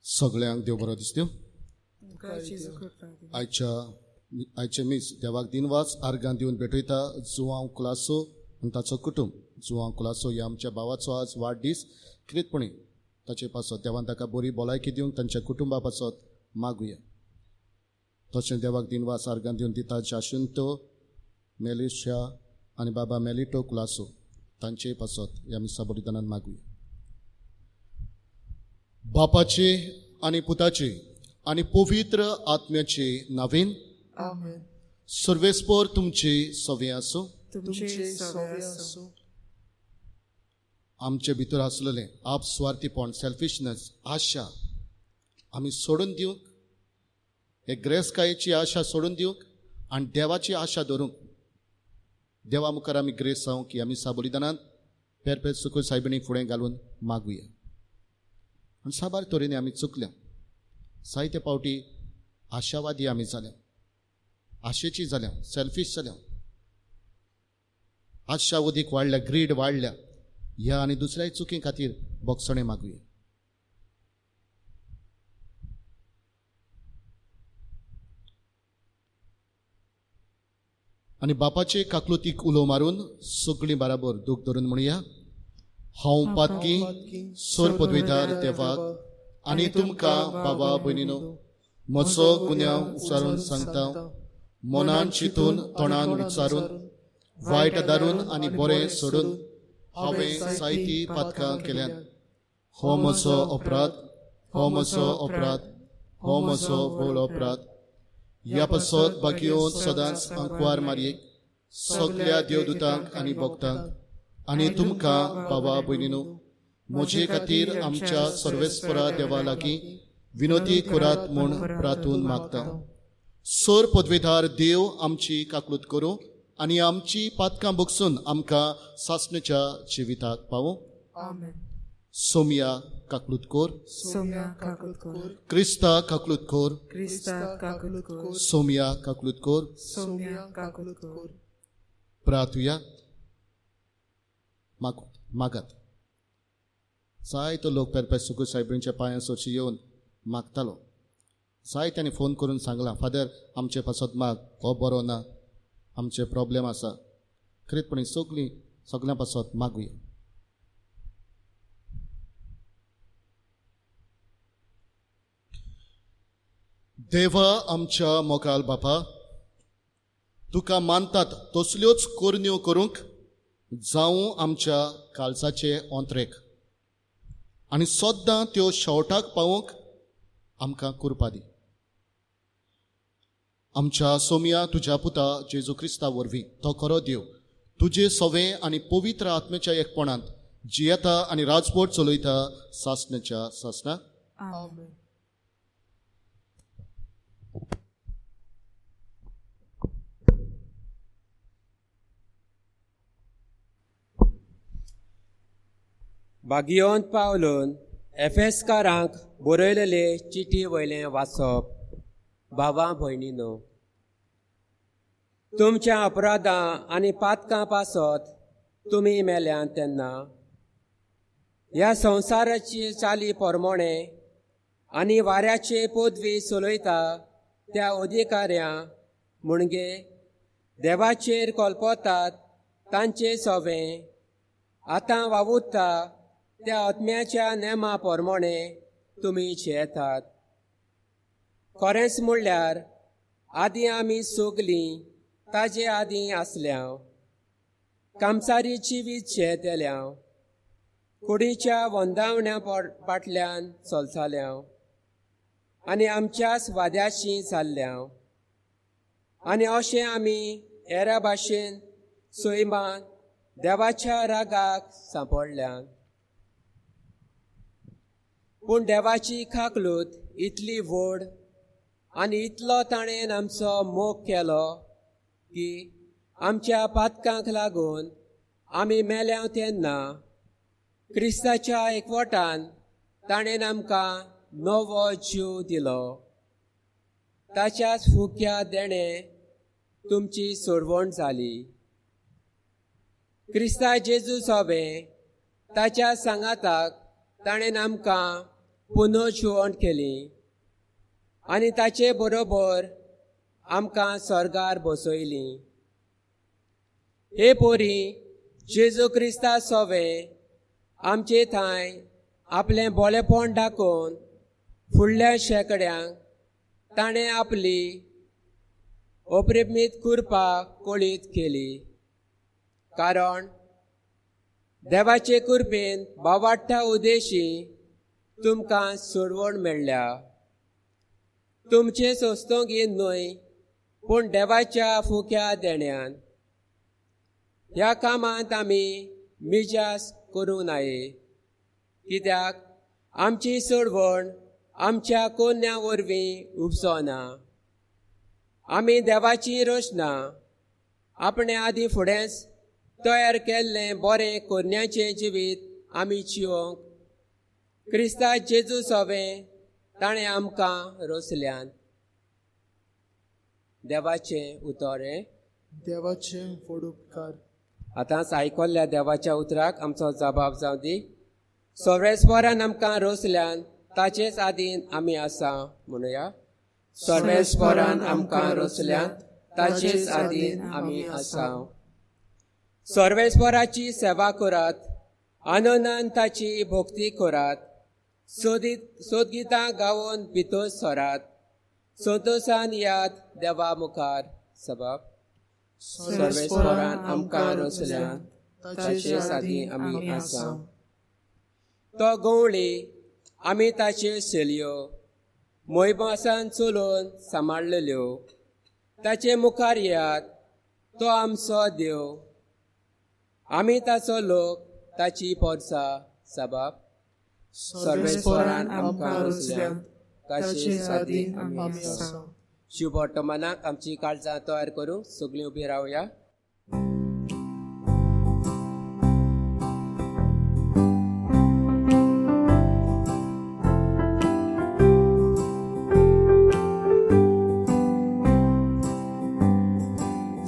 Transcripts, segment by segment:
सगळ्यांक देव बरो दीस दिवं. आयचे मीस देवाक दिनवास आर्गां दिवन भेटयता जुआंव कुलासो आनी ताचो कुटुंब. जुआंव कुलासो ह्या आमच्या भावाचो आज वाडदीस. कितेंपणी ताचे पासत देवान ताका बरी भलायकी दिवंक तांच्या कुटुंबा पासत मागुया. तशें देवाक दिनवास आर्गां दिवन दिता जाशुंतो मेलिशा आनी बाबा मेलिटो कुलासो तांचे पासत ह्या मिसा बलिदानान मागुया. बापाचे आनी पुताचे आनी पवित्र आत्म्याचे नावेन आमेन. सर्वेस्पर तुमचे सवे आसो. आमचे भितर आसलेले आप स्वार्थीपण, सेल्फिशनेस, आशा आमी सोडून दिवंक, हे ग्रेसकायेची आशा सोडून दिवंक आनी देवाची आशा धरूंक देवा मुखार आमी ग्रेस जावं की आमी साबलिदानान पेरपेर सुखो सायबिणी फुडें घालून मागुया. आनी साबार तरेने आमी चुकल्या. जायते पावटी आशावादी आमी जाल्या, आशेची जाल्या, सेल्फीश जाल्या, आशा उदीक वाडल्या, ग्रीड वाडल्या. ह्या आनी दुसऱ्याय चुकी खातीर बोगसणे मागुया. आनी बापाचे काकलुतीक उलो मारून सगळीं बराबर दूख धरून म्हणुया. हांव पातकी सोर पदवीदार देवाक आनी तुमकां बाबा भयणीनो म्हजो गुन्यांव उच्चारून सांगता. मनान चिंतून तोंडान विचारून वायट दारून आनी बरें सोडून हांवें जायतीं पातकां केल्यात. हो म्हजो अपराध, हो म्हजो अपराध, हो म्हजो व्हड अपराध. ह्या पासत बाकीयो सदांच आंकवार मारयेक सगळ्या देवदूतांक आनी भक्तांक आनी तुमकां बाबा भयणीनो म्हजे खातीर आमच्या सर्वेस्परा देवा लागीं विनोदी करात म्हूण प्रार्थून मागता. सोर पदवीदार देव आमची काकलूत करूं आनी आमची पातकां भोगसून आमकां सासणेच्या जिविताक पावूं. सोमिया काकलूत कोर, क्रिस्ता काकलूत कोर, सोमिया काकलूत कोर. प्रार्थुया. मागात. जायतो लोक पेरपेर सुकू सायबीणच्या पांयां सोरशी येवन मागतालो. जायत्यांनी फोन करून सांगलां, फादर आमचे पासत माग, हो बरो ना, आमचे प्रॉब्लेम आसा. खरेंचपणी सगळ्यां पासत मागुया. देवा आमच्या मोगाल बापा, तुका मानतात तसल्योच कोरण्यो करूंक जावं आमच्या काळजाचे अंतरेक आनी सोद्दां त्यो शेवटाक पावूंक आमकां कृपा दी. आमच्या सोमिया तुज्या पुता जेजू क्रिस्ता वरवीं तो खरो देव तुजे सवे आनी पवित्र आत्म्याच्या एकपणांत जियेता आनी राजपोट चलयता सासणेच्या सासणाक. आमेन. भाग्योंत पावलून एफेसकारांक बरयलेले चिटी वयलें वाचप. बाबा भयणीनो, तुमच्या अपराधां आनी पातकां पासत तुमी मेल्यात तेन्ना ह्या संवसाराची चाली परमोणे आनी वाऱ्याचे पदवी चलयता त्या अधिकाऱ्यां म्हणजे देवाचेर कोलपतात तांचे सोवें आतां वावुरता त्या आत्म्याच्या नेमा पोरमोणे तुमी चेतात. खरेंच म्हणल्यार आदीं आमी सगलीं ताजे आदीं आसल्या, कामसारी जिवीत चेतेल्या, कुडीच्या वंदावण्या फाटल्यान चलताल्या आनी आमच्याच वाद्याची जाल्ल्या. आनी अशें आमी हेरा भाशेन सैमान देवाच्या रागाक सांपडल्यात. पूण देवाची खाकलूत इतली व्हड आनी इतलो ताणें आमचो मोग केलो की आमच्या पातकांक लागून आमी मेल्या तेन्ना क्रिस्ताच्या एकवटान ताणें आमकां नवो जीव दिलो. ताच्याच फुक्या देणे तुमची सोडवण जाली. क्रिस्ता जेजू सोबे ताच्या सांगाताक ताणें आमकां पुनर्जीवण केली आनी ताचे बरोबर आमकां स्वर्गार बसयली. हे पोरी, जेजू क्रिस्ता सोबे आमचे थंय आपलें बोळेपण दाखोवन फुडल्या शेंकड्यांक ताणें आपली अप्रेमीत कृपा कळीत केली. कारण देवाचे कृपेन भावार्था उदेशी तुमकां सोडवण मेळ्ळ्या. तुमचे सोस्तोगीन न्हय, पूण देवाच्या फुक्या देण्यान. ह्या कामांत आमी मिजास करूं नये, कित्याक आमची सोडवण आमच्या कोन्या वरवीं उपसना. आमी देवाची रचना आपणे आदीं फुडेंच तयार केल्लें बरें कोन्याचें जिवीत आमी जिवंक क्रिस्ता जेजू सोबें ताणें आमकां रचल्यान. देवाचें उतोरें. देवाचे व्हड उपकार. आतांच आयकल्ल्या देवाच्या उतराक आमचो जबाब जावं दी. सर्वेस्परान आमकां रचल्यान ताचेच आदीन आमी आसा म्हणुया. सर्वेस्परान आमकां रचल्यान ताचेच आदीन आमी आसा. सर्वेस्पराची सेवा करात, आनंदान ताची भक्ती करात, सोदगितां गावून भितर सरात, संतोशान याद देवा मुखार सबाब. सर्वेस्परान आमकां रचल्यान ताचेच आदीं आमी आसा. तो गवळी आमी ताच्यो शेलयो मोयबासान चलोवन सांबाळलेल्यो. ताचे मुखार याद तो आमचो देव. आमी ताचो लोक, ताची पोरसां सबाब. सर्वेस्परान आमकां रचल्यान ताचेच आदीं आमी आसा. शिव वर्तमानाक आमची काळजां तयार करूंक सगळीं उबी रावया.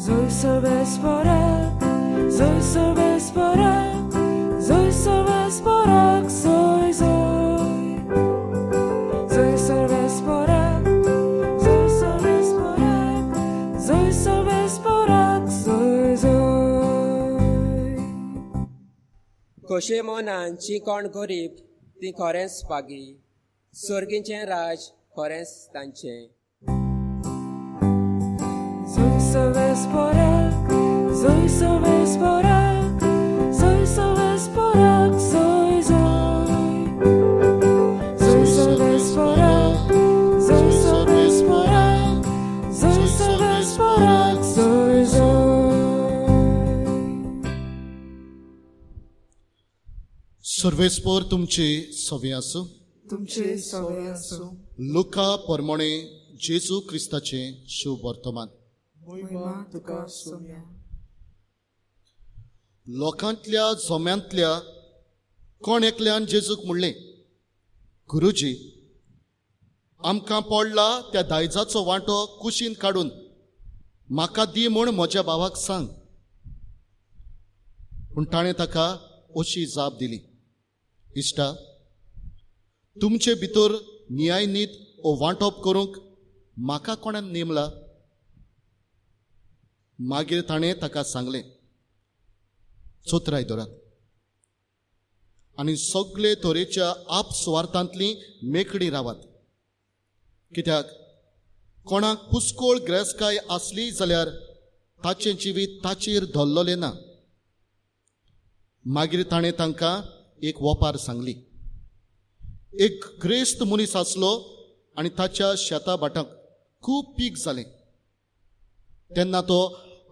Zoj Sylwesporak, zoj Sylwesporak, zoj Sylwesporak, zoj zoj. Zoj Sylwesporak, zoj Sylwesporak, zoj Sylwesporak, zoj zoj. कशे मनान चिकोण गरीब ती खरेंच पागी, सर्गीचें राज खरेंच तांचें. Zoj Sylwesporak, zoj Sylwesporak, zoj Sylwesporak, zoj zoj. Zoj Sylwesporak, zoj Sylwesporak, zoj Sylwesporak, zoj zoj. सर्वेस्पोर तुमचे सवे आसूं. तुमचे सवे आसूं. लुका परमणे जेजू क्रिस्ताचें शिव वर्तमान. महिमा तुका सोम्या. लोकांतल्या जोम्यांतल्या कोण एकल्यान जेजूक म्हणलें, गुरुजी, आमकां पडला त्या दायजाचो वांटो कुशीन काडून म्हाका दी म्हूण म्हज्या भावाक सांग. पूण ताणें ताका अशी जाप दिली, इश्टा, तुमचे भितर न्यायनीत ओ वांटप करूंक म्हाका कोणान नेमला? मागीर ताणें ताका सांगलें, चोत्राय दवरात आनी सगळे तरेच्या आपस्वार्थांतली मेकळी रावात. कित्याक कोणाक पुस्कोळ गिरेस्तकाय आसली जाल्यार ताचें जिवीत ताचेर धोल्लोलें ना. मागीर ताणें तांकां एक वोपार सांगली. एक ग्रेस्त मनीस आसलो आनी ताच्या शेता भाटांक खूब पीक जालें. तेन्ना तो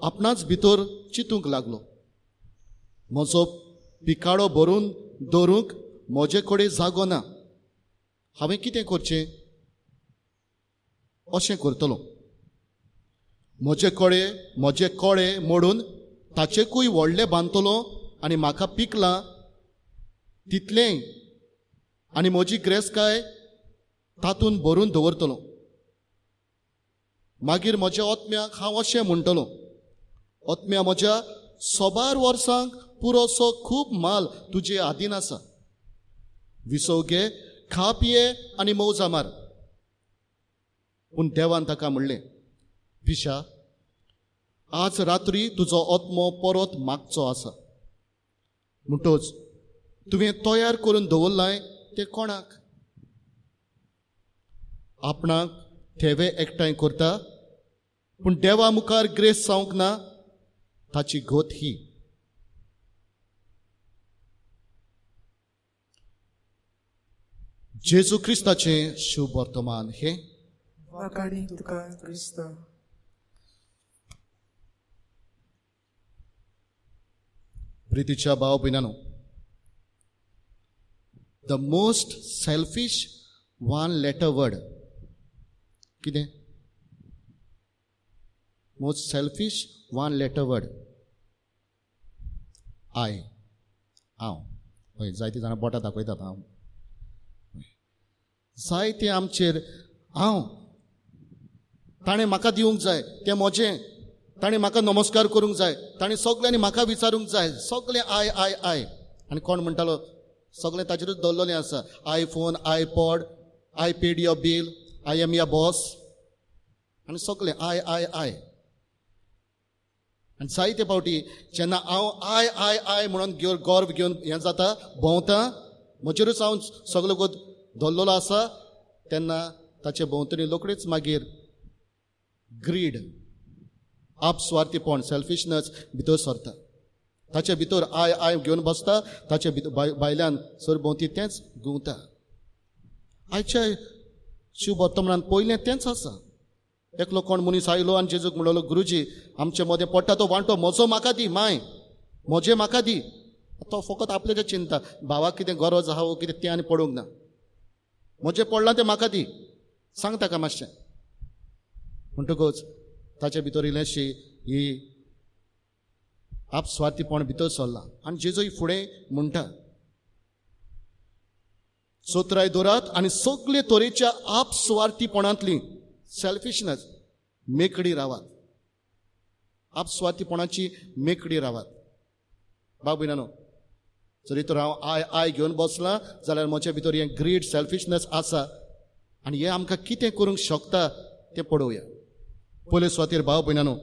आपणाच भितर चिंतूंक लागलो, म्हजो पिकाडो भरून दवरूंक म्हजे कडेन जागो ना, हांवें कितें करचें? अशें करतलो. म्हजे कोळे मोडून ताचेकूय व्हडलें बांदतलो आनी म्हाका पिकलां तितलें आनी म्हजी गिरेस्तकाय तातूंत भरून दवरतलो. मागीर म्हज्या ओत्म्याक हांव अशें म्हणटलो, ओत्म्या म्हज्या 100 वर्सांक पुरोसो खूब माल तुजे हातीन आसा. विसव घे, खा पिये आनी मौजा मार. पूण देवान ताका म्हणलें, पिशा, आज रात्री तुजो ओत्मो परत मागचो आसा. म्हणटच तुवें तयार करून दवरलाय तें कोणाक? आपणाक थेवे एकठांय करता, पूण देवा मुखार ग्रेस जावंक ना ताची घोत ही. जेजू क्रिस्ताचें शुभ वर्तमान हे. वाकाडी तुका क्रिस्ता. प्रितीच्या भाव भयणांनो, the most selfish one letter word कितें? Most selfish one letter word I. हांव हय, जायतीं जाणां बोटां दाखयतात. हांव जायते आमचेर हांव, ताणें म्हाका दिवंक जाय तें म्हजें, ताणें म्हाका नमस्कार करूंक जाय, ताणें सगल्यांनी म्हाका विचारूंक जाय, सगळें आय आय आय. आनी कोण म्हणटालो सगळें ताचेरूच दवरलेलें आसा. IPhone, iPod, I paid your bill, I am your boss, आनी सगळें आय आय आय. आनी जायते फावटी जेन्ना हांव आय आय आय म्हणून गर्व घेवन हें जाता, भोंवता, म्हजेरूच हांव सगळो गोत धरलेलो आसा, तेन्ना ताचे भोंवतणी रोखडेच मागीर ग्रीड, आपस्वार्थीपण, सेल्फिशनस भितर सरता. ताचे भितर आय आय घेवन बसता, ताचे भितर भायल्यान सरभोंवती तेंच घुंवता. आयच्या शुभ वर्तमानांत पयलें तेंच आसा. एकलो कोण मनीस आयलो आनी जेजूक म्हणलो, गुरुजी, आमचे मदें पडटा तो वांटो म्हजो म्हाका दी, माय म्हजें म्हाका दी. तो फकत आपलें चिंता, भावाक कितें गरज आहा वो कितें तें आनी पडूंक ना. म्हजें पडलां तें म्हाका दी, सांग ताका मातशें. म्हणटकच ताचे भितर इल्लेंशी ही आपस्वार्थीपण भितर सरलां. आनी जेजूय फुडें म्हणटा, चोत्राय दवरात आनी सगळे तरेच्या आपस्वार्थीपणांतली सेल्फिशनस मेकळी रावात. आपस्वार्थीपणाची मेकळी रावात. बाब भयणांनो, जरी तर हांव आय आय घेवन बसलां जाल्यार म्हजे भितर हें ग्रीड, सेल्फिशनस आसा. आनी हें आमकां कितें करूंक शकता तें पळोवया. पयले सुवातेर भाव भयणांनो,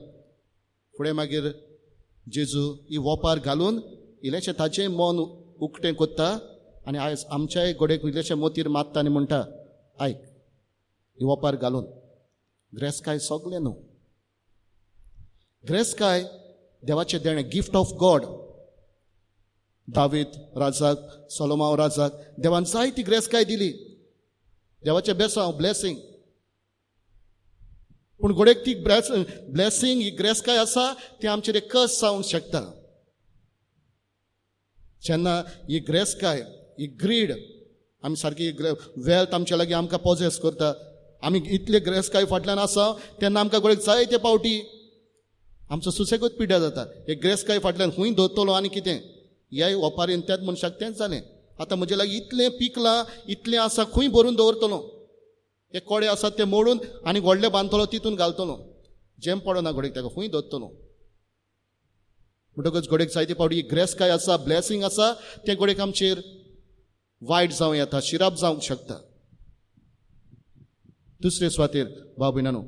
फुडें मागीर जेजू ही वोपार घालून इल्लेशें ताचें मन उकटें कोत्ता आनी आयज आमच्याय गोडेक इल्लेशें मोतीर मारता आनी म्हणटा, आयक, ही वोपार घालून ग्रेस्तकाय सगलें न्हू. ग्रेस्तकाय देवाचें देणें, गिफ्ट ऑफ गॉड. दावीद राजाक, सोलोमाव राजाक देवान जायती ग्रेस्तकाय दिली, देवाचें बेसांव, ब्लेसींग. पूण गोडेक ती ब्लेसींग, ही ग्रेस्तकाय आसा, ती आमचेर एक कर्स जावंक शकता. जेन्ना ही ग्रेस्तकाय, ही ग्रीड, आमी सारकी वेल्थ आमचे लागीं आमकां पॉजेस करता, आमी इतले ग्रेस्तकाय फाटल्यान आसा, तेन्ना आमकां गोडेक जायते फावटी आमचो सुसेगूच पिड्यार जाता. हे ग्रेस्तकाय फाटल्यान खूंय दवरतलो आनी कितें, ह्याय ओपारीन त्याच मनशाक तेंच जालें. आतां म्हजे लागीं इतलें पिकलां, इतलें आसा, खूंय भरून दवरतलो. हे कोडे आसात ते मोडून आनी व्हडले बांदतलो, तितून घालतलो. जेम पडना घोडेक, ताका खूंय दवरतलो. म्हणटकच घोडेक जायते फावटी ग्रेस्तकाय आसा, ब्लेसींग आसा, ते घोडेक आमचेर वायट जावं येता, शिराप जावंक शकता. दुसरे सुवातेर भाव भयणांनो,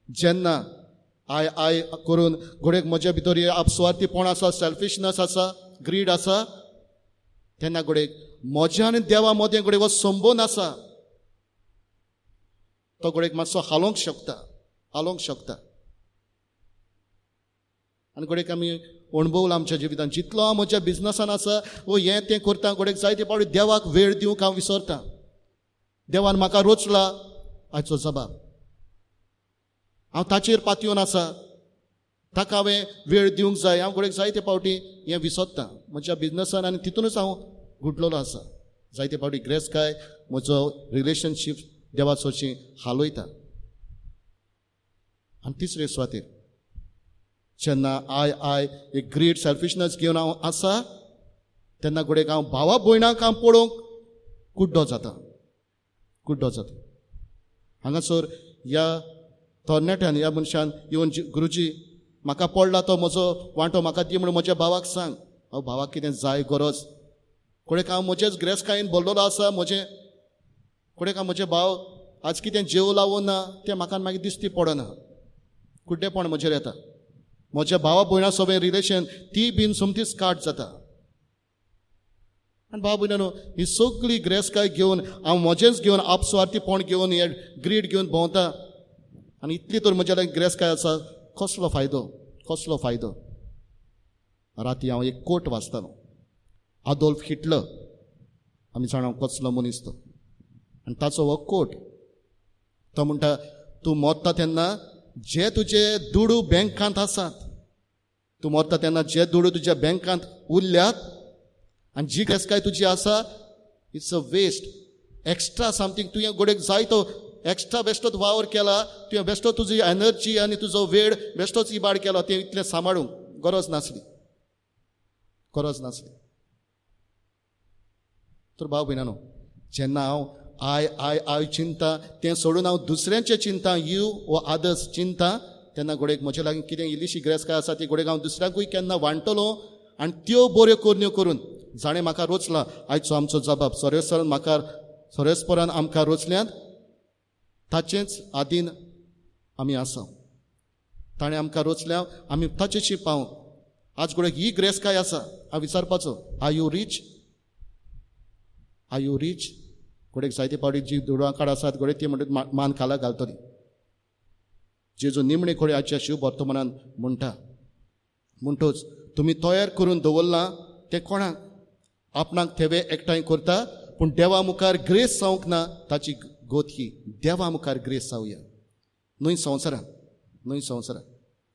जेन्ना आय आय करून घोडेक म्हजे भितर आपस्वार्थीपण आसा, सेल्फिशनस आसा, ग्रीड आसा तेन्ना घोडे मोज्यान देवा मोदें घोडे हो संबोन आसा तो घोडेक मातसो हालोवंक शकता आनी घोडेक आमी अणभवला आमच्या जिवितान जितलो हांव म्हज्या बिझनसान आसा वो हें तें करता घोडेक जायते पावटी देवाक वेळ दिवंक हांव विसरता देवान म्हाका रोचला हाचो जबाब हांव ताचेर पातयेवन आसा ताका हांवें वेळ दिवंक जाय हांव घोडेक जायते पावटी हें विसरता म्हज्या बिझनसान आनी तितूनच हांव गुटलेलो आसा जायते पावटी ग्रेस्त म्हजो रिलेशनशीप देवाचोची हालयता आनी तिसरे सुवातेर जेन्ना आय एक ग्रेट सेल्फिशनेस घेवन हांव आसा तेन्ना घोडेक हांव भावा भयणांक हांव पळोवंक कुड्डो जाता हांगासर ह्या तरणाट्यान ह्या मनशान येवन गुरुजी म्हाका पडला तो म्हजो वांटो म्हाका दी म्हणून म्हज्या भावाक सांग हांव भावाक कितें जाय गरज घोडेक हांव म्हजेच ग्रेस्कायेन भरलेलो आसा घोडेक हांव म्हजे भाव आज कितें जेव लावूं ना तें म्हाका मागीर दिसती पडना कुड्डेपण म्हजेर येता म्हज्या भावा भयणा सोबत रिलेशन ती बीन सोमतीच स्टार्ट जाता आनी भाव भयणानो ही सगळी ग्रेस्काय घेवन हांव म्हजेंच घेवन आपस्वार्थीपण घेवन हे ग्रीड घेवन भोंवता आनी इतली तर म्हज्या लागीं ग्रेस्काय आसा कसलो फायदो राती हांव एक कोट वाचतालो आदोल्फ हिटलर आमी जाणा कसलो मनीस तो आनी ताचो हो कोट तो म्हणटा तूं मरता तेन्ना जे तुजे दुडू बँकांत आसात तूं मरता तेन्ना जे दुडू तुज्या बँकांत उरल्यात आनी जी ग्रेस्काय तुजी आसा it's a waste extra something तुवें घोडेक जाय तो एक्स्ट्रा बेश्टोच वावर केला तुवें बेश्टो तुजी एनर्जी आनी तुजो वेळ बेश्टोच इबाड केलो तें इतलें सांबाळूंक गरज नासली तर भाव भयणानो जेन्ना हांव आय चिंता तें सोडून हांव दुसऱ्यांचें चिंता यू वो आदर्स चिंता तेन्ना घोडेक म्हजे लागीं कितें इल्लीशी ग्रेस्काय आसा ती घोडेक हांव दुसऱ्यांकूय केन्ना वांटलो आनी त्यो बऱ्यो कोरण्यो करून जाणें म्हाका रोचला आयचो आमचो जबाब सोरेस्परान आमकां रोचल्यात ताचेंच आदीन आमी आसा ताणें आमकां रोचल्या आमी ताचेशी पावूं आज घोडेक ही ग्रेस्काय आसा हांव विचारपाचो आर यू रीच घोडेक जायते पावटी जी दुडवां काड आसात घोडे ती म्हणटा मान खाला घालतली जेजू निमणे घोडे आजच्या शिव वर्तमानान म्हणटोच तुमी तयार करून दवरलां तें कोणाक आपणाक थेवे एकठांय करता पूण देवा मुखार ग्रेस जावंक ना ताची गोत ही देवा मुखार ग्रेस जावया न्हय संवसारान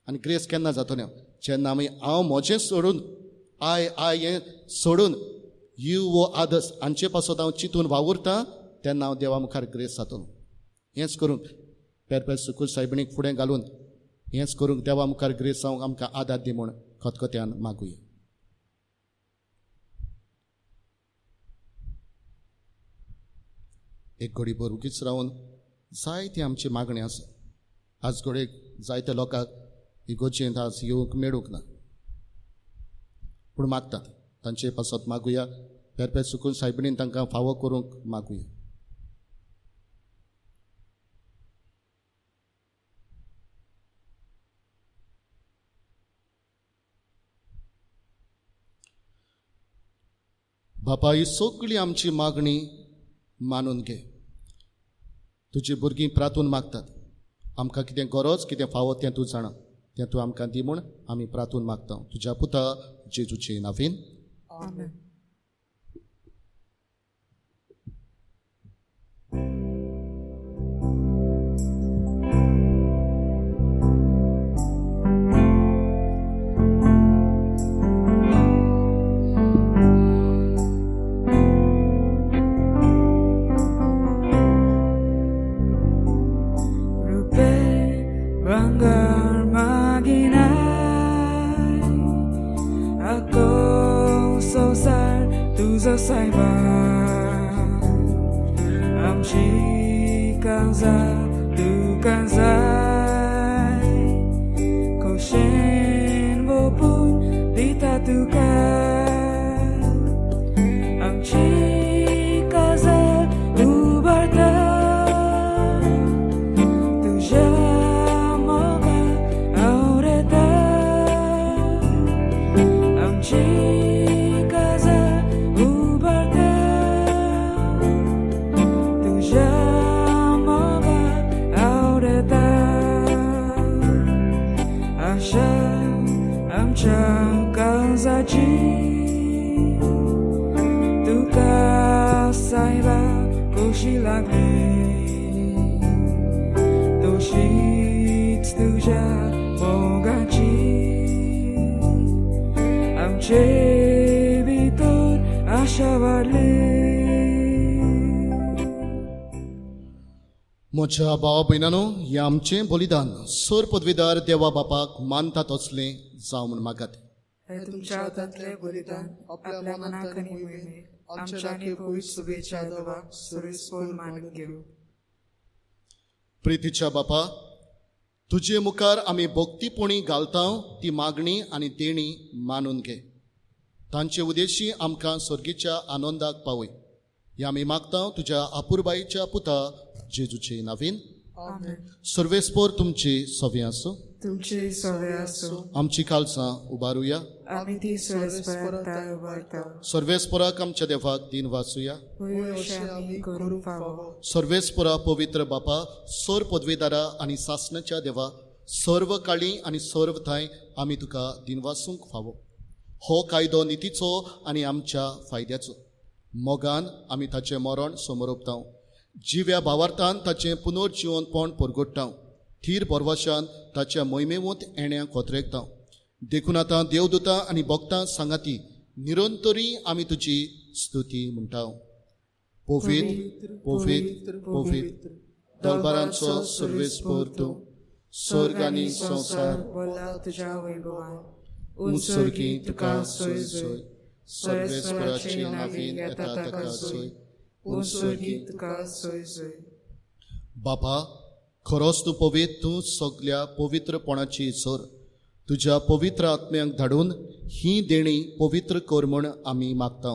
आनी ग्रेस केन्ना जातले जेन्ना आमी हांव म्हजें सोडून आय हें सोडून यू वो आदर्स हांचे पासत हांव चिंतून वावुरता तेन्ना हांव देवा मुखार ग्रेस जातलो हेंच करून पेर सुकूल सायबिणीक फुडें घालून हेंच करूंक देवा मुखार ग्रेस जावंक आमकां आदार दी म्हूण खतखत्यान मागुया एक घडी भर उगीच रावन जायती आमची मागणी आसा आज घडयेक जायत्या लोकांक इगोचेंत आज येवंक मेळूंक ना पूण मागतात तांचे पासत मागुया पेर सुकून सायबिणीन तांकां फावो करूंक मागुया बापा ही सगळी आमची मागणी मानून घे तुजी भुरगीं प्रार्थून मागतात आमकां कितें गरज कितें फावो तें तूं जाणा तें तूं आमकां दी म्हूण आमी प्रार्थून मागता तुज्या पुता जेजूचे नांवेन Amen. Rupe banggar maginai aku sosar tuzo saiban amshi kanza tu kanzai koshin bopun dita tukan amshi kaza ubarta tuja moga aureta amshi कशी लागली तशीच तुझ्या मोगाची आमचे भितर आशा वाढली म्हज्या भावा भयणानो, हें आमचें बलिदान सर पदवीदार देवा बापाक मानता तसलें जावं म्हूण मागात. हे तुमच्या हातांतले बलिदान आपल्या मनाक आनी मिळणे आमच्या आनी पवित्र सुबेच्या देवाक सुरेस्पर मानून घेऊ. प्रितीच्या बापा, तुजे मुखार आमी भक्तीपोणी घालता ती मागणी आनी देणी मानून घे. तांचे उदेशी आमकां सर्गीच्या आनंदाक पावय. हे आमी मागता तुज्या आपुरबाईच्या पुता जेजूचे नांवेन. आमेन. सर्वेस्पर तुमची सवे आसूं. तुमची सवय असो. आमची खालसां उबारुया. आमी ती सुरेस्परांत उबारता. सर्वेस्पराक आमच्या देवाक दिन वाचुया. होय अशें आमी करूंक फावो. सर्वेस्परा पवित्र बापा, सर पदवीदारा आनी सासणाच्या देवा, सर्व काळी आनी सर्व थाय आमी तुका दिन वाचूंक फावो. हो कायदो नितीचो आनी आमच्या फायद्याचो. मोगान आमी ताचें मरण समोर ओपतां. जिव्या भावार्थान ताचें पुनर्जिवनपण परगट्टां. थीर बरवाशान ताच्या मोहिमेवंत येण्याक कोतरेकतां. देखून आतां देवदूतां आनी भक्तां सांगाती निरंतरी आमी तुजी स्तुती म्हणटा. पवित्र पवित्र पवित्र दरबारांचो सर्वेस्पर तूं, स्वर्ग आनी संवसार बोला तुझ्या वैभवान. उत्सर्गी तुका सोय सोय. सर्वेस्पराची नांवीन येता ताका सोय. उत्सर्गी तुका सोय सोय. बापा, खरोच तूं पवित्र, तूं सगळ्या पवित्रपणाची सर. तुज्या पवित्र आत्म्यांक धाडून ही देणी पवित्र कर म्हूण आमी मागता.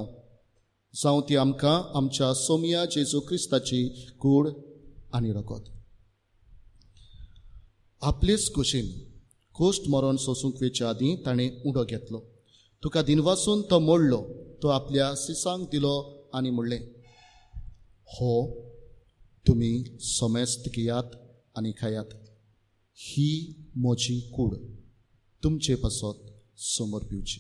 जावं ती आमकां आमच्या सोमिया जेजू क्रिस्ताची कूड आनी रगत. आपलेच कुशीन कोश्ट मरण सोसूंक वेच्या आदीं ताणें उडो घेतलो. तुका दिनवासून तो मोडलो. तो आपल्या सिसांक दिलो आनी म्हणलें, हो तुमी समेस्त घेयात आनी खायात. ही म्हजी कूड तुमचे पासत समोर पिवची.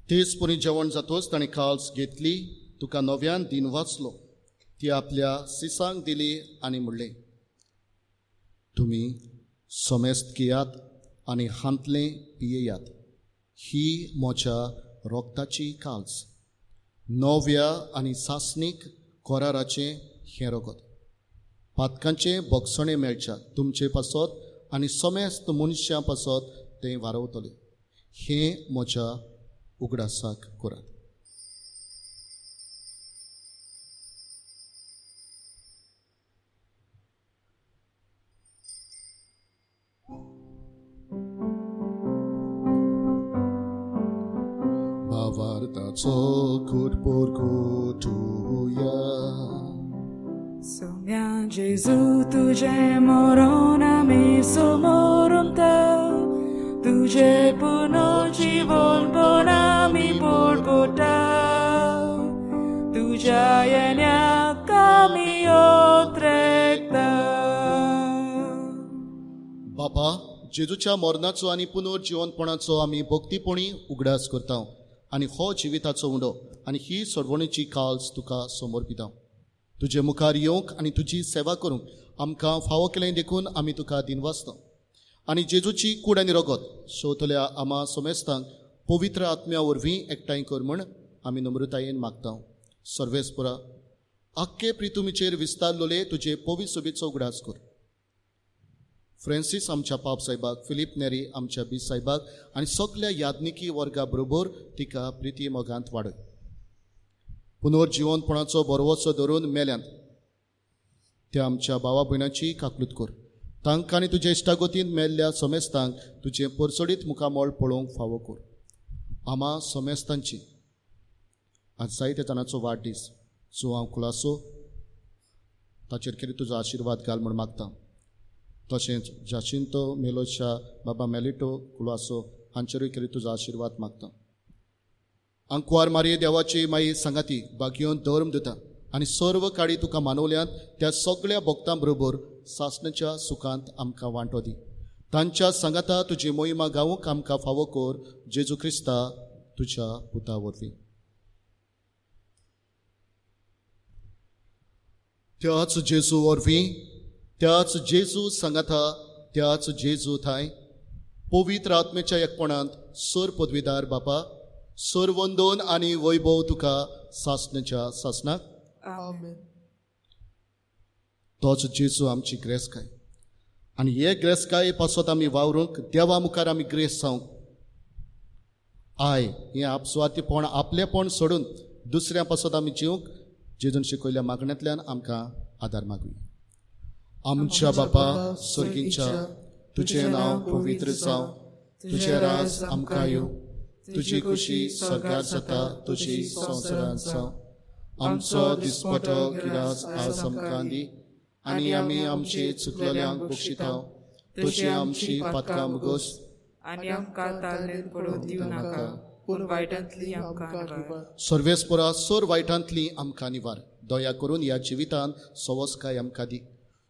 तेच पुरी जेवण जातोच ताणें काल्स घेतली. तुका नव्यान दिन वाचलो. ती आपल्या सिसांक दिली आनी म्हणलें, तुमी समेस्त घेयात आनी हांतले पियेयात. ही म्हज्या रोगताची काल्स, नव्या आनी सासणीक कोराराचें हें रगत. पातकांचे भक्षणे मेळच्या तुमचे पासत आनी समेस्त मनशां पासत तें वारवतलें. हें म्हज्या उगडासाक करात. भावार्थाचो घोटपोर घोटुया. सोम्या जेजू तुझे मरण आमी समोर उमता. तुझे पुनर्जीवन पण आमी पळपटा. तुझ्या येण्याक आमी ओत्रेकता. बापा, जेजूच्या मरणाचो आनी पुनर्जिवनपणाचो आमी भक्तीपणी उगडास करता आनी हो जिविताचो उंडो आनी ही सोडवणेची काल्स तुका समर्पिता. तुजे मुखार येवंक आनी तुजी सेवा करूंक आमकां फावो केलें देखून आमी तुका दिनवासता. आनी जेजूची कूड आनी रगत शेवतल्या आमा समेस्तांक पवित्र आत्म्या वरवीं एकठांय कर म्हूण आमी नम्रतायेन मागता. सर्वेस्परा, आख्खे प्रितुमीचेर विस्तारलोले तुजे पवित्र सुबेचो उगडास कर. फ्रांसीस आमच्या पाप साहेबाक, फिलीप नेरी आमच्या बी साहेबाक आनी सगळ्या यादनिकी वर्गा बरोबर तिका प्रिती मोगांत वाडय. पुनर्जिवनपणाचो बरवोसो धरून मेल्यांत त्या आमच्या भावा भयणाची काकलूत कर. तांकां आनी तुज्या इश्टागोतीन मेल्ल्या समेस्तांक तुजें परसडीत मुखामोळ पळोवंक फावो कर. आमा समेस्तांची आज जायत्या जाणांचो वाडदीस जो हांव खुलासो ताचेर कितें तुजो आशिर्वाद घाल म्हूण मागता. तशेंच जाचिंतो मेलोच्या बाबा मेलिटो खुलासो हांचेरूय कितें तुजो आशिर्वाद मागता. अंकुवार मारये देवाची माई सांगाती भाग्योन धर्म दिता आनी सर्व काळी तुका मानवल्यात त्या सगळ्या भक्तां बरोबर सासणाच्या सुखांत आमकां वांटो दी. तांच्या सांगाता तुजी मोहिमा गावूंक आमकां फावो कर, जेजू क्रिस्ता तुज्या पुता वरवीं. त्याच जेजू वरवीं, त्याच जेजू सांगाता, त्याच जेजू थाय पवित्र आत्मेच्या एकपणांत सर पदवीदार बापा, सर वंदन आनी वैभव तुका सासणाच्या सासणाक. आमेन. तोच जेजू आमची ग्रेसकाय आनी हे ग्रेसकाय पासत आमी वावरूंक देवा मुखार आमी ग्रेस जावंक आय हें आपसुवातीपण आपलेपण सोडून दुसऱ्या पासत आमी जिवंक जेजून शिकयल्या मागण्यांतल्यान आमकां आदार मागुया. आमच्या बापा सर्गींच्या, तुजें नांव पवित्र जावं, तुजें राज आमकां येवं, तुजी खुशी स्वर्गांत जाता तशी संवसारांत जावं. आमचो दिसपटो गिरास आज आमकां दी, आनी आमी आमची चुकलेल्यांक बक्षितांव, तशी आमची पातकां मुगोस, आनी आमकां ताळणेंत पडून दिवं नाका, पूण वायटांतली आमकां निवार. सर्वेस्परा सर वायटांतली आमकां निवार. दया करून ह्या जिवितांत सवस्काय आमकां दी.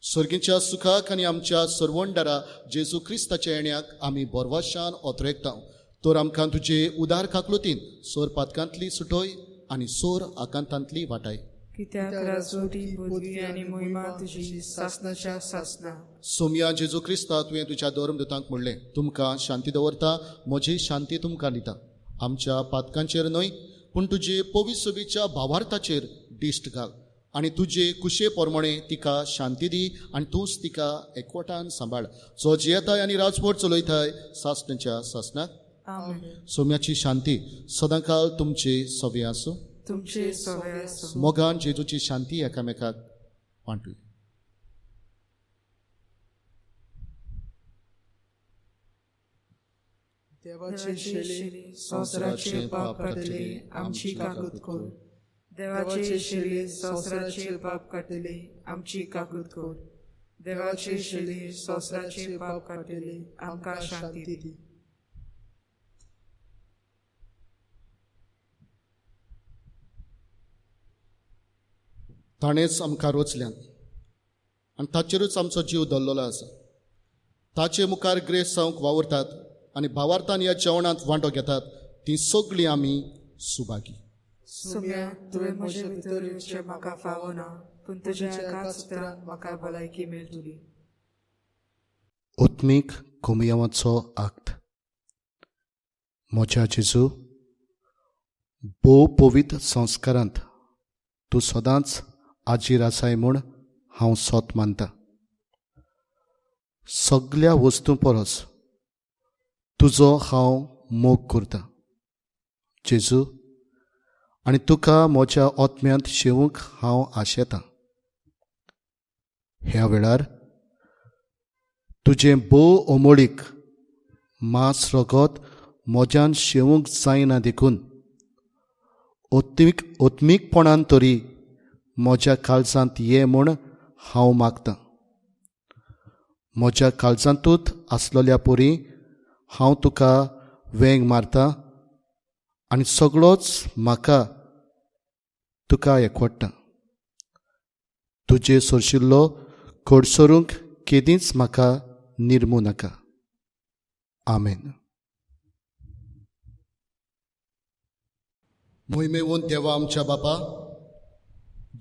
सर्गीच्या सुखाक आनी आमच्या सर्वंडारा जेजू क्रिस्ताच्या येण्याक आमी बोरवाशान ओतरेकतांव. तर आमकां तुजे उदार काकलुतीन सोर पातकांतली सुटोय आनी सोर आकांतांतली वाटाय. कित्याक राजवटी, पदवी आनी मोहिमा तुजी सासणाच्या सासणा. सोम्या जेजू क्रिस्ता तुवें तुज्या धर्मदूतांक म्हणलें, तुमकां शांती दवरता, म्हजी शांती तुमकां दिता. आमच्या पातकांचेर न्हय पूण तुजे पवित्र सोबीच्या भावार्थाचेर दिश्ट घाल आनी तुजे कुशे पोरमणे तिका शांती दी आनी तूंच तिका एकवटान सांबाळ, जो जियेताय आनी राजवट चलयताय सासणाच्या सासणाक. आमेन. सोम्याची शांती सदांकाळ तुमचे सवे आसूं. तुमचे सवे आसूं. मोगान जेजूची शांती एकामेकाक वांटूय. देवाचे शेली संवसाराचे पाप काडले आमची काकूत कोर. देवाचे शेली संवसाराचे पाप काडले आमची काकूत कोर. देवाचे शेली संवसाराचे पाप काडले आमकां शांती दी. ताणेंच आमकां रोचल्यान आनी ताचेरूच आमचो जीव दल्लोलो आसा. ताचे मुखार ग्रेस जावंक वावुरतात आनी भावार्थान ह्या जेवणांत वांटो घेतात, ती सगळीं आमी सुभागी. सुम्या, तुवें म्हजे भितर येवचें म्हाका फावना, पूण तुज्या एकाच उतरान म्हाका भलायकी मेळटली. ओत्मीक कोमयावाचो आक्त. म्हज्या जेजू, भोव पवित्र संस्कारांत तूं सदांच आजीर आसाय म्हूण हांव सोत मानतां. सगळ्या वस्तूं परस तुजो हांव मोग करतां जेजू, आनी तुका म्हज्या ओतम्यांत शेवूंक हांव आशेतां. ह्या वेळार तुजें भोव ओमोळीक मांस रगत म्हज्यान शेवूंक जायना देखून ओत्मीकपणान तरी म्हज्या काळजांत ये म्हूण हांव मागतां. म्हज्या काळजांतूच आसलेल्या परी हांव तुका वेंग मारतां आनी सगळोच म्हाका तुका एकवडटा. तुजे सोरशिल्लो घडसरूंक केदींच म्हाका निर्मू नाका. आमेन. मोहिमेवून देवा आमच्या बापा,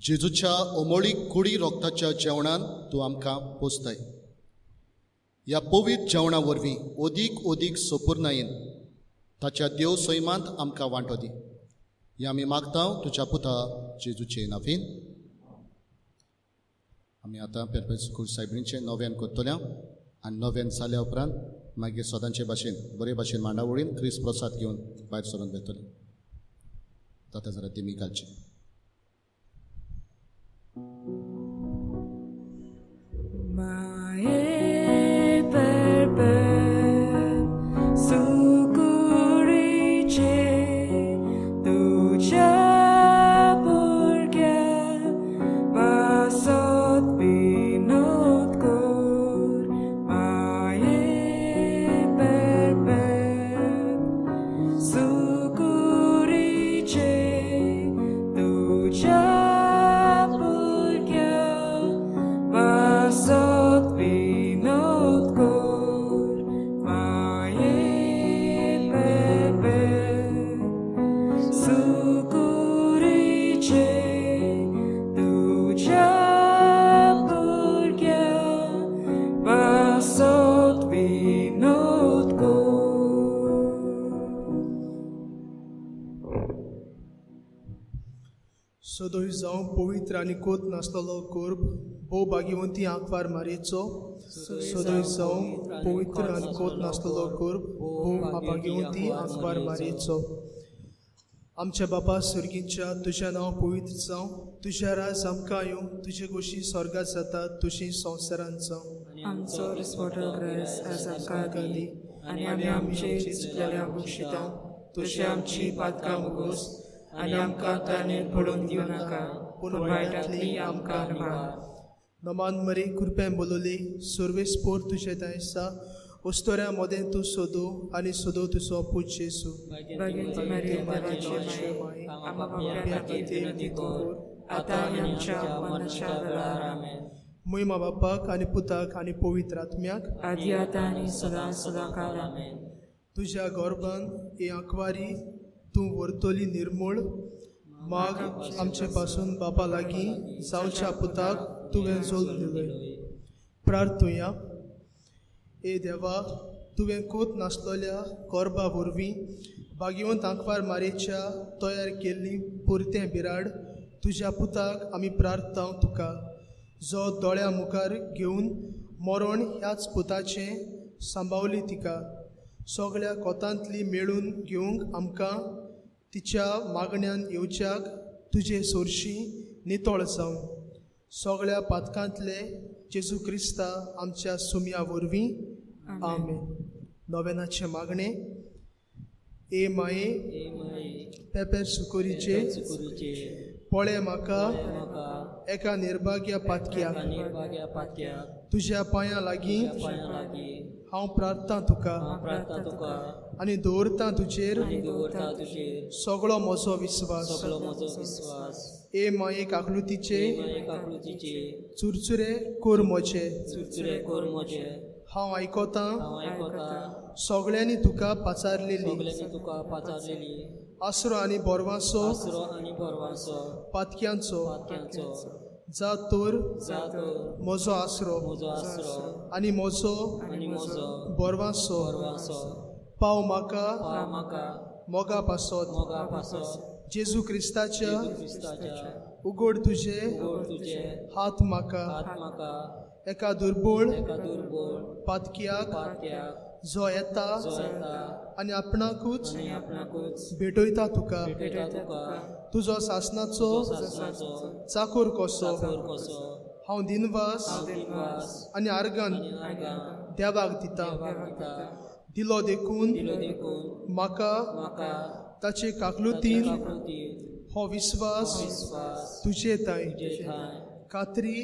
जेजूच्या ओमळीक कुडी रोगताच्या जेवणान तूं आमकां पोसताय. ह्या पवित्र जेवणा वरवीं ओदीक सोपुर्नायेन ताच्या देव सैमांत आमकां वांटो दी. हें आमी मागतां तुज्या पुता जेजूचे नांवेन. आमी आतां पेरपेल सायबीणचें नव्यान करतल्या आनी नव्यान जाल्या उपरांत मागीर सदांचे भाशेन बरे भाशेन मांडावळीन क्रिस्त प्रसाद घेवन भायर सरून वेतले. ताका जरा तेमी घालचे. सदोय जावं पवित्र आनी कोत नासलेलो कोर्ब भोव भाग्यवंती आंकवार मारयेचो सदोय जावं पवित्र आनी कोत नासलेलो कोर्ब भोव भाग्यवंती आंकवार मारयेचो आमच्या बापा सर्गींच्या तुझें नांव पवित्र जावं तुझें राज आमकां येवं तुजे कुशी स्वर्गात जाता तशी संवसारांत जावं आमचो दिसवटो ग्रेस आज आमकां दी आनी आमी आमचे चुकलेल्या बुरशिता तशें आमची पातकां मुगोस आनी आमकां ताणें पडून दिवं नाका पूण वायटांतली आमकां राबार नमान मरे कृपें बोलोली सर्वेस्पोर तुझे दायसा ओस्तोऱ्या मोदें तूं सोदो आनी सोदो तुजो पूज जेसू भगिनी मरियम देवाची माय आमकां पापियां खातीर विनंती कर आतां आनी आमच्या मरणाच्या वेळार आमेन महिमा बापाक आनी पुताक आनी पवित्र आत्म्याक आदी आतां आनी सदां काळ आमेन तुझ्या गोरबान हे आंकवारी तूं व्हरतली निर्मूळ माग आमचे पासून बापा लागीं जावच्या पुताक तुवें जोल दिलय प्रार्थुया ए देवा तुवें कोत नासलेल्या गोरबा वरवीं भाग्यवंत आंकवार मारेच्या तयार केल्ली परतें बिराड तुज्या पुताक आमी प्रार्थना तुका जो दोळ्या मुखार घेवन मरण ह्याच पुताचें सांबावली तिका सगळ्या कोतांतली मेळून घेवंक आमकां तिच्या मागण्यान येवच्याक तुजे सोरशी नितळ जावं सगळ्या पातकांतले जेजू क्रिस्ता आमच्या सुम्या वरवीं आमेन नोवेनाचे मागणे ए माये पेपेर सुकोरीचे पळे म्हाका एका निर्भाग्या पातक्याक तुज्या पांयां लागीं हांव प्रार्थना तुका आनी दवरता तुजेर सगळो म्हजो विस्वास ए माये काकलुतीचे चुरचुरे कोर मोचे हांव आयकोतां सगळ्यांनी तुका पाचारलेली आसरो आनी बोरवांचो पातक्यांचो जा तोर म्हजो आसरो आनी म्हजो बोरवांचो पाव म्हाका मोगा पासत जेजू क्रिस्ताच्या उगड तुजे हात म्हाका एका दुर्बळ पातक्याक जो येता आनी आपणाकूच भेटयता तुका तुजो सासनाचो चाकोर कसो हांव दिनवास आनी आर्गान देवाक दिता दिलो देखून म्हाका ताचे काकलुतीन हो विस्वास तुजे ताय खात्री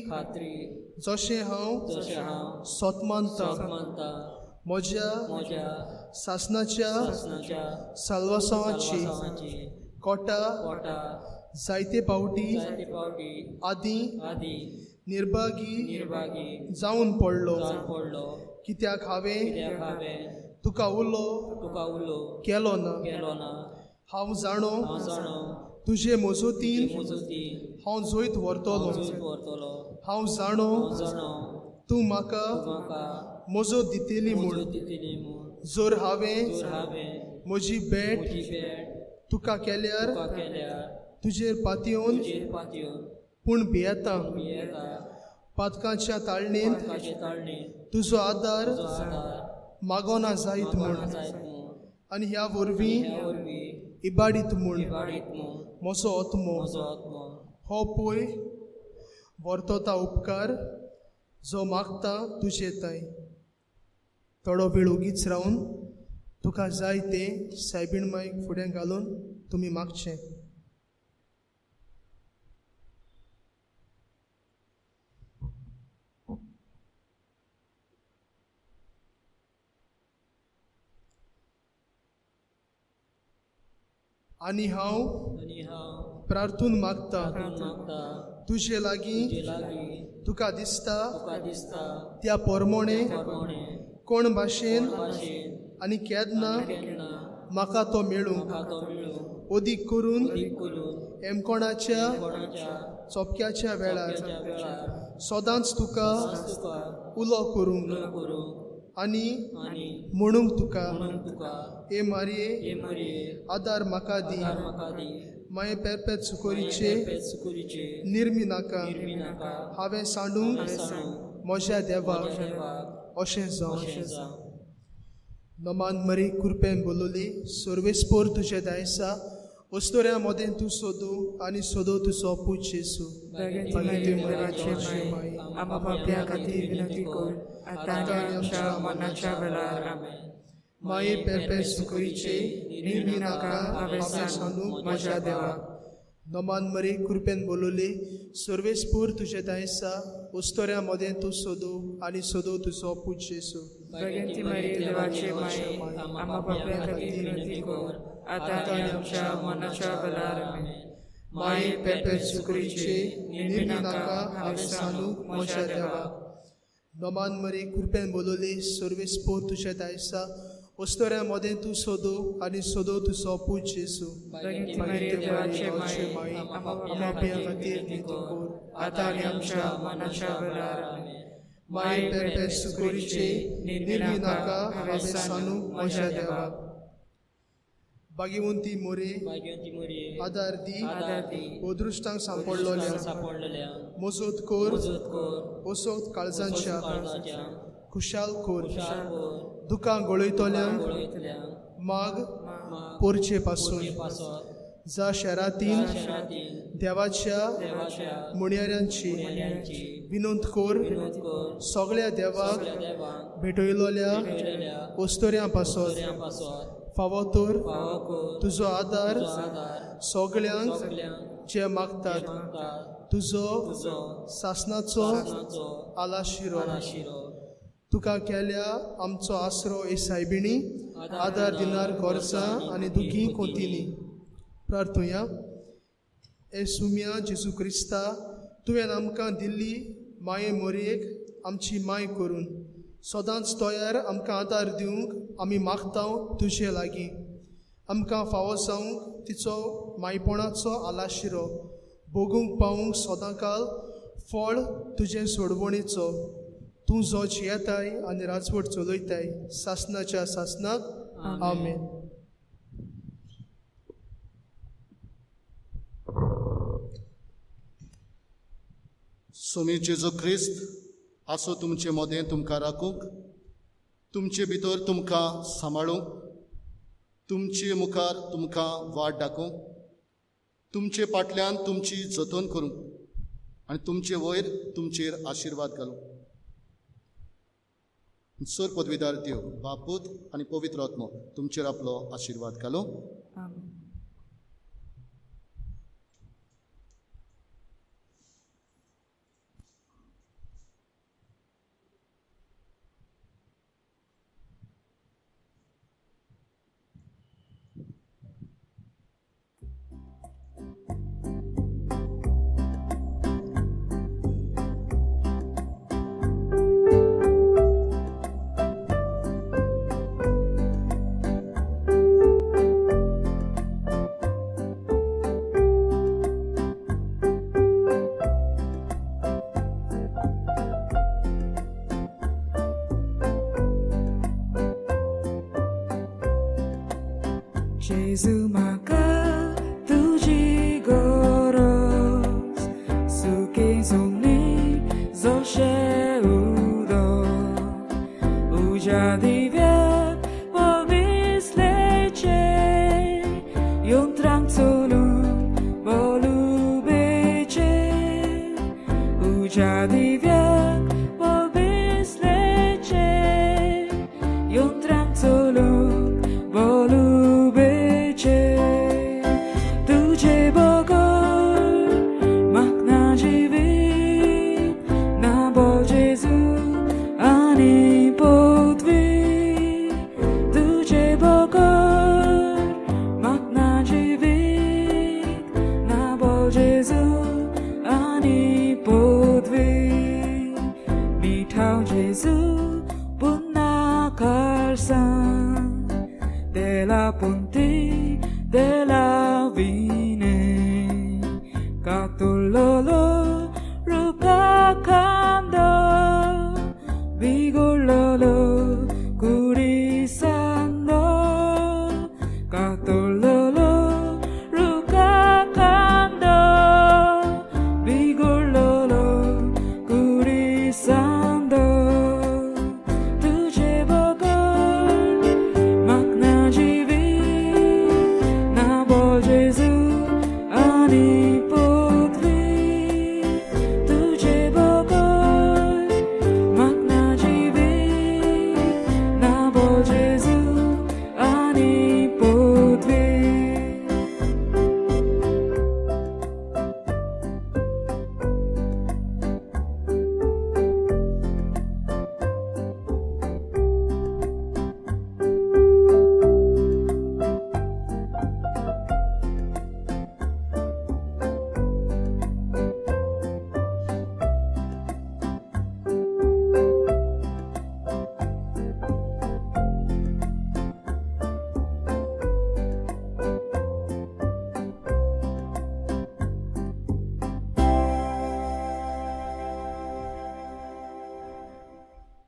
जशें हांव सोतमानता म्हज्या सासनाच्या साल्वासांवाची कोटा जायते पावटी आदी निर्भागी जावन पडलो कित्याक हांवें तुका उलो केलो ना हांव जाणो तुजे मजतीन हांव जैत व्हरतलो हांव जाणो तूं म्हाका मजत दितली म्हूण जर हांवें म्हजी भेट तुका केल्यार तुजेर पातयेवन पूण भियेता पातकांच्या ताळणेंत तुजो आदार मागोना जायत म्हूण आनी ह्या वरवीं इबाडीत म्हूण म्हजो आत्मो हो पळय वर्तता उपकार जो मागता तुजे ताय थोडो वेळ उगीच रावन तुका जाय तें सायबीण मायक फुडें घालून तुमी मागचें आनी हांव प्रार्थून मागता तुजे लागीं तुका दिसता त्या पोरमोणे कोण भाशेन आनी केन्ना म्हाका तो मेळूंक ओदीक करून एमकोणाच्या चोपक्याच्या वेळार सदांच तुका उलो करूंक आनी म्हणूंक तुका ए मारये आदार म्हाका दी माये पेरपेत सुकोरीचे निर्मी नाका हांवें सांडूंक म्हज्या देवाक अशें जावं नमान मरी कुरपेन बोलोली सर्वेस्पोर तुझे दायसा वस्तोऱ्या मोदें तूं सोदू आनी सोदो तुजो पूज जेसू आम्हा पाप्या खातीर विनंती कर आतां आनी आमच्या मरणाच्या वेळार आमेन माये पेरपेत सुकोरीचे निर्मी नाका हांवें सांडूंक म्हज्या देवाक नमान मरी कुरपेन बोलोली सर्वेस्पोर तुझे दायसा वस्तोऱ्या मोदें तूं सोदू आनी सोदो तुजो पूज जेसू भगवंती मरी देवाचे माये आम्हा पाप्या खातीर विनंती कर आतां आनी आमच्या मरणाच्या वेळार आमेन माये पेरपेत सुकोरीचे निर्मी नाका हांवें सांडूंक म्हज्या देवाक नमान मरी कुरपेन बोलोली सर्वेस्पोर तुझे दायसा वस्तोऱ्या मोदें तूं सोदू आनी सोदो तुजो पूज जेसू भगवंती मरी देवाचे माये आम्हा पाप्या खातीर विनंती कर आतां आनी आमच्या मरणाच्या वेळार आमेन माये पेरपेत सुकोरीचे निर्मी नाका हांवें सांडूंक म्हज्या देवाक भाग्यवंती मोरे आदार दी ओदृश्टांक सांपडलोल्या मजत कोर ओसोत काळजांच्या खुशाल कोर दुकां गळयतल्यांक माग पोरचे पासून जा शहरातील देवाच्या मुणयाऱ्यांची विनंत कोर सगळ्या देवाक भेटयलोल्या वस्तोऱ्यां पासत फावो तर तुजो आदार सगळ्यांक जे मागतात तुजो सासनाचो आलाशिरो तुका केल्या आमचो आसरो ए सायबिणी आदार दिनार गोरजां आनी दुखी कोंतिनी प्रार्थुया ए सुम्या जेजू क्रिस्ता तुवें आमकां दिल्ली माये मोरयेक आमची माय करून सदांच तोयार आमकां आदार दिवंक आमी मागतांव तुजे लागीं आमकां फावो जावंक तिचो मायपणाचो आलाशिरो भोगूंक पावूंक सदांकाल फळ तुजे सोडवणेचो तूं जो जियेताय आनी राजवट चलयताय सासनाच्या सासनाक आमेन सोमी जेजू क्रिस्त आसो तुमचे मोदें तुमकां राखूंक तुमचे भितर तुमकां सांबाळूंक तुमचे मुखार तुमकां वाट दाखोवंक तुमचे फाटल्यान तुमची जतन करूंक आनी तुमचे वयर तुमचेर आशिर्वाद घालूंक सर पदवीदार देव बापूत आनी पवित्र आत्मो तुमचेर आपलो आशिर्वाद घालो आमेन Jezu maka tuji goros suke zumni zoshe udo ujadivia povisleche yon trangzolu volubece ujadivia povisleche yon trangzolu volubece तुझे बगर मागना जिवीत ना बोल जेजू आनी पोतवी तुझे बगर मागना जिवीत ना बोल जेजू आनी पोतवी मिठाव जेजू पुन्हा कारसान della ponte della vine catololo